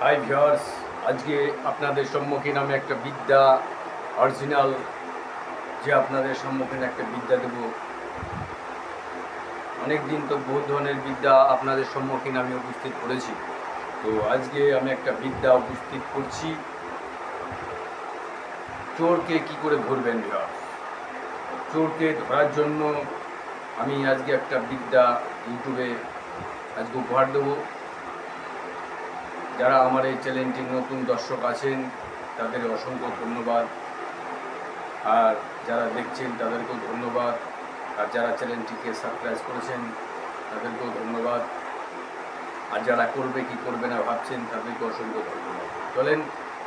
Hi viewers, আজকে আপনাদের সম্মুখীন আমি একটা বিদ্যা অরিজিনাল যে আপনাদের সম্মুখীন একটা বিদ্যা দেব। অনেক দিন তো বহু ধরনের বিদ্যা আপনাদের সম্মুখীন আমি উপস্থিত করেছি, তো আজকে আমি একটা বিদ্যা উপস্থিত করছি। চোরকে কি করে ধরবেন ভিউয়ার্স? চোরকে ধরার জন্য আমি আজকে একটা বিদ্যা ইউটিউবে আজকে উপহার দেবো। যারা আমার এই চ্যানেলটির নতুন দর্শক আছেন তাদের অসংখ্য ধন্যবাদ, আর যারা দেখছেন তাদেরকেও ধন্যবাদ, আর যারা চ্যানেলটিকে সাবস্ক্রাইব করেছেন তাদেরকেও ধন্যবাদ, আর যারা করবে কি করবে না ভাবছেন তাদেরকে অসংখ্য ধন্যবাদ। চলেন,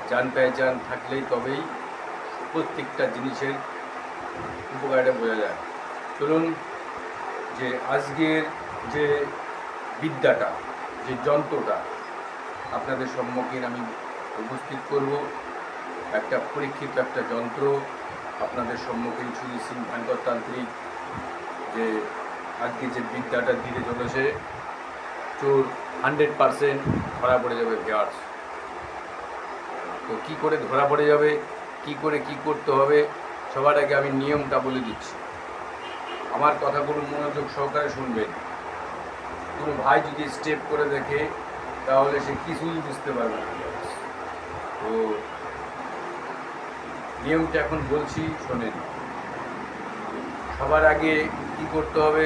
জান পেহচান থাকলেই তবেই প্রত্যেকটা জিনিসের উপকারটা বোঝা যায়। চলুন, যে আজকের যে বিদ্যাটা, যে যন্ত্রটা আপনাদের সম্মুখীন আমি উপস্থিত করব, একটা পরীক্ষিত একটা যন্ত্র আপনাদের সম্মুখীন শ্রী সিং ভাঙ্কর তান্ত্রিক যে আজকে যে বিদ্যাটা দিতে চলেছে, চোর 100% ধরা পড়ে যাবে ভিউয়ার্স। তো কী করে ধরা পড়ে যাবে, কি করে কি করতে হবে, সবার আগে আমি নিয়মটা বলে দিচ্ছি। আমার কথাগুলো মনোযোগ সহকারে শুনবেন। কোনো ভাই যদি স্টেপ করে দেখে তাহলে সে কিছুই বুঝতে পারবে না। তো নিয়মটা এখন বলছি, শোনেন। সবার আগে কি করতে হবে,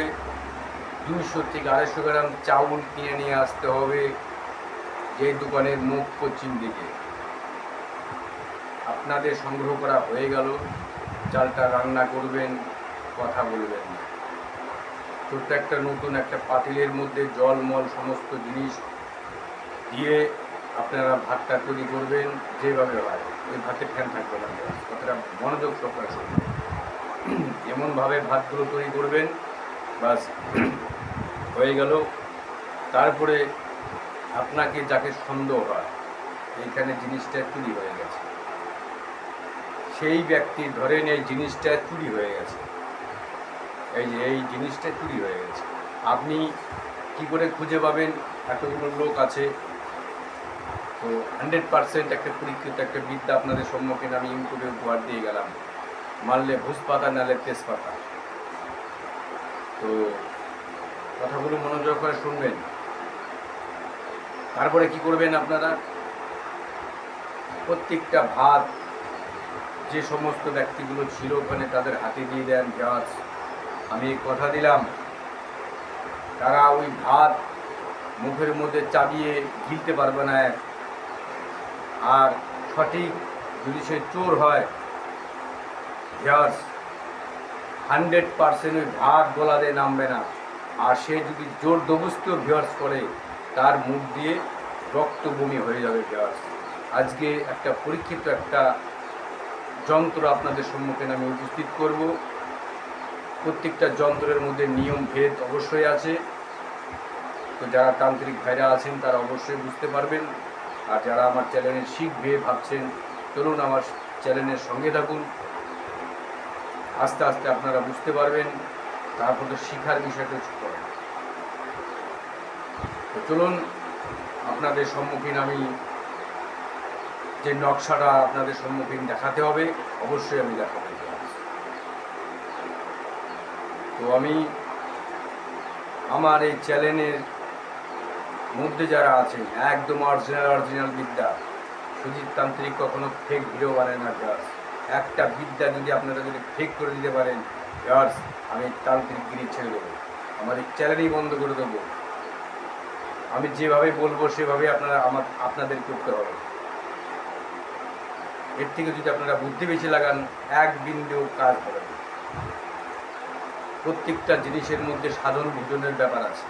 200 থেকে 250 গ্রাম চাউল কিনে নিয়ে আসতে হবে, যে দোকানের মুখ পশ্চিম দিকে। আপনাদের সংগ্রহ করা হয়ে গেল, চালটা রান্না করবেন, কথা বলবেন না। ছোট্ট একটা নতুন একটা পাতিলের মধ্যে জল মল সমস্ত জিনিস দিয়ে আপনারা ভাতটা তৈরি করবেন যেভাবে হয়। ওই ভাতে ফ্যান থাকবে না, কথাটা মনোযোগ সহকারে শুনবেন। এমনভাবে ভাতগুলো তৈরি করবেন, বাস হয়ে গেল। তারপরে আপনাকে যাকে সন্দেহ হয় এইখানে জিনিসটা চুরি হয়ে গেছে, সেই ব্যক্তি ধরেন এই জিনিসটা চুরি হয়ে গেছে, এই যে এই জিনিসটা চুরি হয়ে গেছে, আপনি কি করে খুঁজে পাবেন? এতগুলো লোক আছে, তো 100% একটা পরীক্ষিত একটা বিদ্যা আপনাদের সম্মুখীন আমি ইউটিউবে উপহার দিয়ে গেলাম। মারলে ভুজ পাতা, নালে তেজপাতা। তো কথাগুলো মনোযোগ করে শুনবেন। তারপরে কি করবেন আপনারা, প্রত্যেকটা ভাত যে সমস্ত ব্যক্তিগুলো ছিল ওখানে তাদের হাতে দিয়ে দেন। গ্যাস আমি কথা দিলাম, তারা ওই ভাত মুখের মধ্যে চাবিয়ে গিলতে পারবে না। আর সঠিক যদি সে চোর হয়, গ্যাস 100% ওই ভাত গলাতে নামবে না। আর সে যদি জোর দবস্তিও ভিউয়ার্স করে, তার মুখ দিয়ে রক্ত বমি হয়ে যাবে ভিউয়ার্স। আজকে একটা পরীক্ষিত একটা যন্ত্র আপনাদের সম্মুখীন আমি উপস্থিত করব। প্রত্যেকটা যন্ত্রের মধ্যে নিয়ম ভেদ অবশ্যই আছে, তো যারা তান্ত্রিক ভাইরা আছেন তারা অবশ্যই বুঝতে পারবেন। আর যারা আমার চ্যানেলে শিখবে ভাবছেন, চলুন আমার চ্যানেলের সঙ্গে থাকুন, আস্তে আস্তে আপনারা বুঝতে পারবেন। তারপর তো শিখার বিষয়টা করেন। তো চলুন, আপনাদের সম্মুখীন আমি যে নকশাটা আপনাদের সম্মুখীন দেখাতে হবে অবশ্যই আমি দেখাবো। তো আমি আমার এই চ্যানেলের মধ্যে যারা আছেন একদম অরিজিনাল বিদ্যা, সুজিত তান্ত্রিক কখনো ফেক ভিডিও বানায় না ভিউয়ার্স। একটা বিদ্যা যদি আপনারা যদি ফেক করে দিতে পারেন ভিউয়ার্স, আমি তান্ত্রিকগিরি ছেড়ে দেবো, আমার এই চ্যানেলই বন্ধ করে দেবো। আমি যেভাবে বলবো সেভাবে আপনাদের করতে হবে। এর থেকে যদি আপনারা বুদ্ধি বেশি লাগান, এক বিন্দু কাজ হবে না। প্রত্যেকটা জিনিসের মধ্যে সাধন ভোজনের ব্যাপার আছে।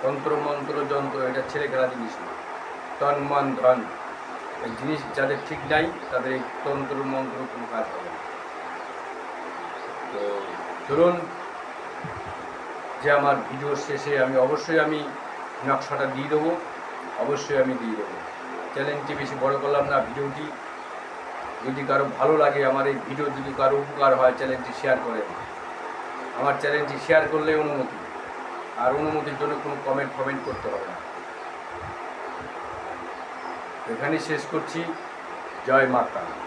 তন্ত্র মন্ত্র যন্ত্র এটা ছেড়ে খেলা জিনিস না। তন মন ধন এই জিনিস যাদের ঠিক নাই তাদের এই তন্ত্র মন্ত্র কোনো কাজ হবে না। তো ধরুন, যে আমার ভিডিওর শেষে আমি অবশ্যই নকশাটা দিয়ে দেবো, অবশ্যই আমি দিয়ে দেবো। চ্যানেলটি বেশি বড় করলাম না, ভিডিওটি যদি কারো ভালো লাগে, আমার এই ভিডিও যদি কারো উপকার হয়, চ্যানেলটি শেয়ার করেন। আমার চ্যানেলটি শেয়ার করলে অনুমতি, আর অনুমতির জন্য কোনো কমেন্ট করতে হবে না। এখানেই শেষ করছি। জয় মাতা।